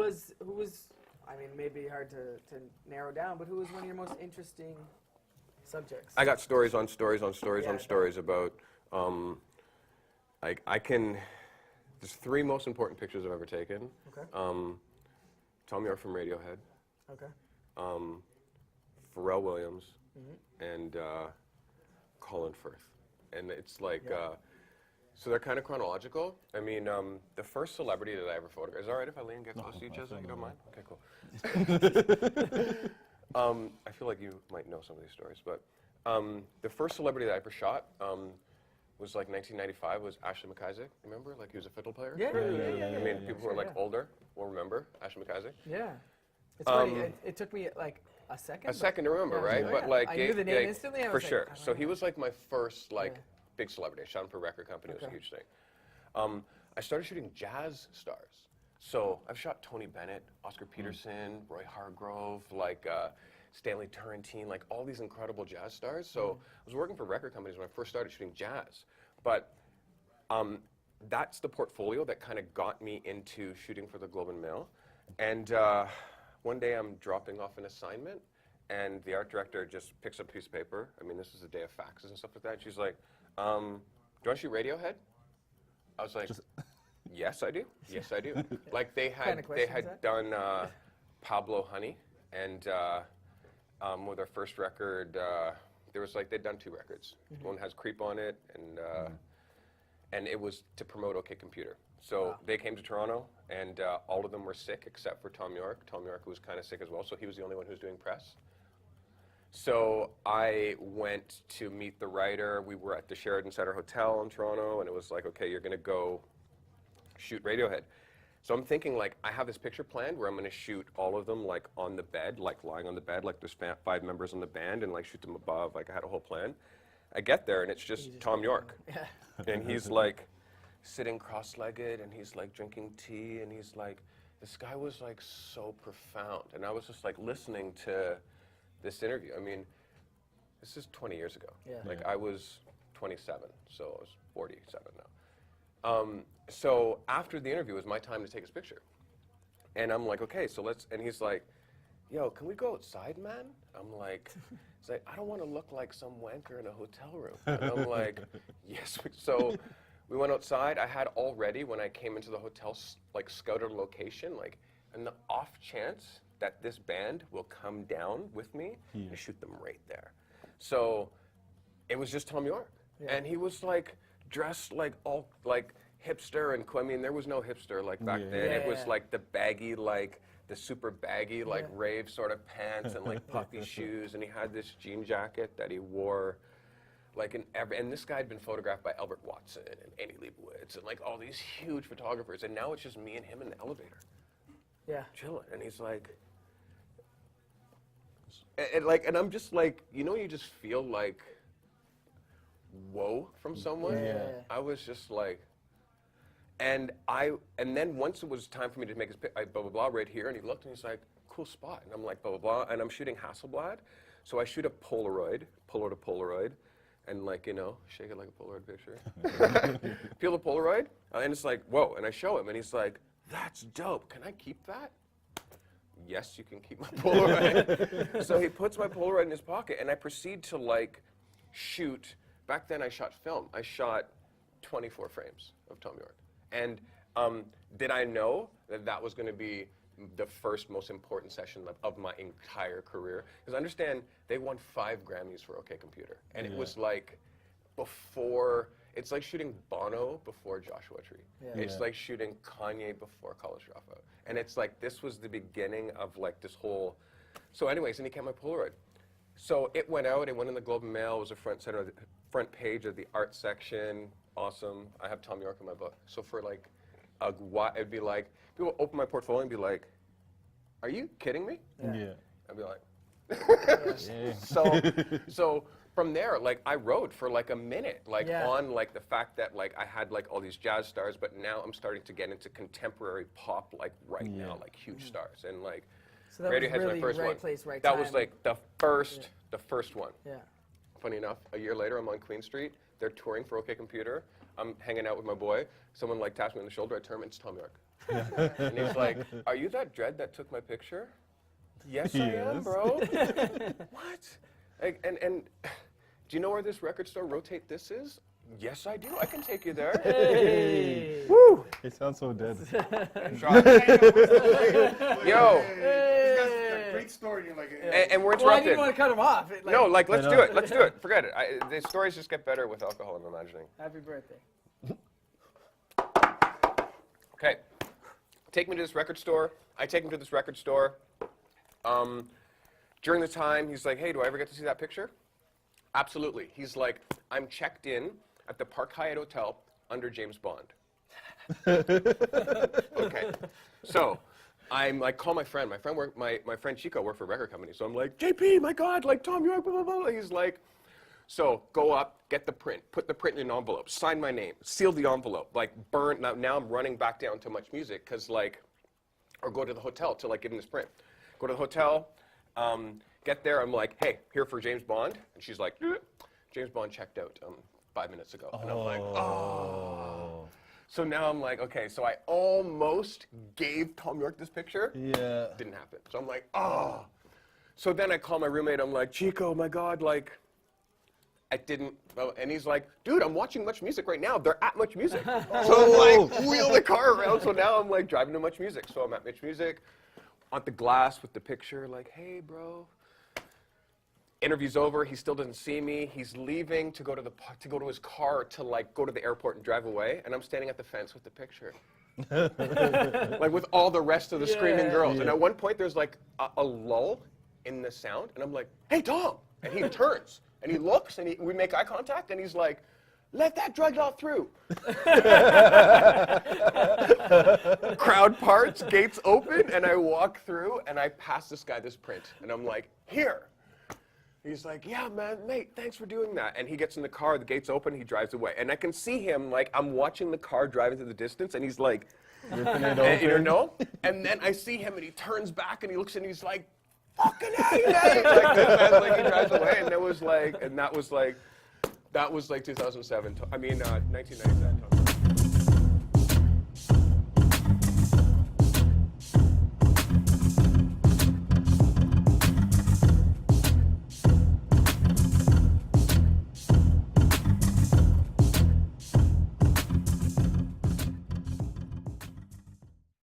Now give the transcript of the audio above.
was, I mean, maybe hard to narrow down, but who was one of your most interesting subjects? I got stories on stories on stories Yeah, on stories about, there's 3 most important pictures I've ever taken. Okay. Thom Yorke from Radiohead, Okay. Pharrell Williams, and Colin Firth. And it's like, so they're kind of chronological. I mean, the first celebrity that I ever photographed, is it all right if I lean and get close to each other? You don't mind? Okay, cool. I feel like you might know some of these stories, but the first celebrity that I ever shot was like 1995, was Ashley McIsaac. Remember? Like he was a fiddle player? Yeah. I mean, people who are like older will remember Ashley McIsaac. Yeah. It's funny, it took me like a second. A second to remember, right? But like, I knew the name instantly. I for was like, sure. I don't So know. he was like my first like big celebrity. I shot him for a record company. It was a huge thing. I started shooting jazz stars. So I've shot Tony Bennett, Oscar Peterson, Roy Hargrove, like Stanley Turrentine, like all these incredible jazz stars. So I was working for record companies when I first started shooting jazz. But that's the portfolio that kind of got me into shooting for the Globe and Mail. And one day I'm dropping off an assignment, and the art director just picks up a piece of paper. I mean, this is the day of faxes and stuff like that. And she's like, do you want to shoot Radiohead? I was like, yes, I do. Yes, I do. Like they had done Pablo Honey, and with their first record, there was like, they'd done 2 records. One has Creep on it, and it was to promote OK Computer. So they came to Toronto, and all of them were sick except for Thom Yorke. Thom Yorke was kind of sick as well, so he was the only one who was doing press. So I went to meet the writer. We were at the Sheraton Centre Hotel in Toronto, and it was like, okay, you're going to go shoot Radiohead. So I'm thinking, like, I have this picture planned where I'm going to shoot all of them, like, on the bed, like, lying on the bed, like, there's 5 members on the band, and, like, shoot them above. Like, I had a whole plan. I get there, and it's just Thom Yorke. Yeah. And he's, like, sitting cross-legged, and he's, like, drinking tea, and he's, like, this guy was, like, so profound. And I was just, like, listening to this interview. I mean, this is 20 years ago. Yeah. Like, I was 27, so I was 47 now. So after the interview, it was my time to take his picture. And I'm like, okay, so let's, and he's like, yo, can we go outside, man? I'm like, he's like, I don't want to look like some wanker in a hotel room. And I'm like, yes. So we went outside. I had already, when I came into the hotel, like scouted a location, like, and the off chance that this band will come down with me, I shoot them right there. So it was just Thom Yorke. And he was like, dressed like all, like, hipster and cool. I mean, there was no hipster like back then. It was like the baggy, like the super baggy, like rave sort of pants and like puffy shoes. And he had this jean jacket that he wore, like in every. And this guy had been photographed by Albert Watson and Annie Leibovitz and like all these huge photographers. And now it's just me and him in the elevator, chilling. And he's like, and I'm just like, you know, you just feel like, whoa, from someone. I was just like. And then once it was time for me to make his blah, blah, blah, right here, and he looked and he's like, cool spot. And I'm like, blah, blah, blah. And I'm shooting Hasselblad. So I shoot a Polaroid, pull out a Polaroid, and like, you know, shake it like a Polaroid picture. Peel the Polaroid, and it's like, whoa. And I show him, and he's like, that's dope. Can I keep that? Yes, you can keep my Polaroid. So he puts my Polaroid in his pocket, and I proceed to like shoot. Back then I shot film. I shot 24 frames of Thom Yorke. And did I know that that was going to be the first most important session of my entire career? Because understand, they won 5 Grammys for OK Computer. And it was like before, it's like shooting Bono before Joshua Tree. It's like shooting Kanye before College Dropout. And it's like, this was the beginning of like this whole, so anyways, and he kept my Polaroid. So it went out, it went in the Globe and Mail, it was the front page of the art section. Awesome. I have Thom Yorke in my book. So for like it'd be like, people would open my portfolio and be like, are you kidding me? I'd be like, so from there, like I wrote for like a minute, like on like the fact that like I had like all these jazz stars, but now I'm starting to get into contemporary pop like now, like huge stars. And like So that Radiohead's was really my first right one. place, right That time. was like the first one. Yeah. Funny enough, a year later, I'm on Queen Street. They're touring for OK Computer. I'm hanging out with my boy. Someone like taps me on the shoulder. I turn and it's Thom Yorke. And he's like, "Are you that dread that took my picture?" Yes, I am, bro. What? Like, and do you know where this record store Rotate This is? Yes, I do. I can take you there. Hey. Woo! He sounds so dead. Yo. Hey. Great story. You're like, And we're Well, I interrupted. didn't want to cut him off. No, like, let's I do know. it. Let's do it. Forget it. The stories just get better with alcohol, I'm imagining. Happy birthday. Okay. Take me to this record store. I take him to this record store. During the time, he's like, "Hey, do I ever get to see that picture?" Absolutely. He's like, "I'm checked in at the Park Hyatt Hotel under James Bond." Okay. So I'm like, call my friend. My friend Chico worked for a record company. So I'm like, "JP, my God, like Thom Yorke, blah, blah, blah." He's like, "So go up, get the print, put the print in an envelope, sign my name, seal the envelope, like burn." Now I'm running back down to Much Music because like, or go to the hotel to like give him this print. Go to the hotel, get there. I'm like, "Hey, here for James Bond." And she's like, "James Bond checked out 5 minutes ago." And I'm like, "Oh." So now I'm like, okay, so I almost gave Thom Yorke this picture. Yeah. Didn't happen. So I'm like, oh. So then I call my roommate. I'm like, "Chico, my God, like, I didn't." And he's like, "Dude, I'm watching Much Music right now. They're at Much Music." So I'm like, wheel the car around. So now I'm like driving to Much Music. So I'm at Much Music, on the glass with the picture, like, "Hey, bro." Interview's over. He still doesn't see me. He's leaving to go to his car to like go to the airport and drive away. And I'm standing at the fence with the picture, like with all the rest of the screaming girls. And at one point, there's like a lull in the sound, and I'm like, "Hey, Tom!" And he turns and he looks, and we make eye contact, and he's like, "Let that drug out through." Crowd parts, gates open, and I walk through, and I pass this guy this print, and I'm like, "Here." He's like, "Yeah, man, mate, thanks for doing that." And he gets in the car, the gates open, he drives away. And I can see him, like, I'm watching the car drive into the distance, and he's like, Ripping it and, you open. know? And then I see him, and he turns back, and he looks, and he's like, "Fucking hey, mate!" Like this, as like he drives away, and that was like 2007. I mean, 1997.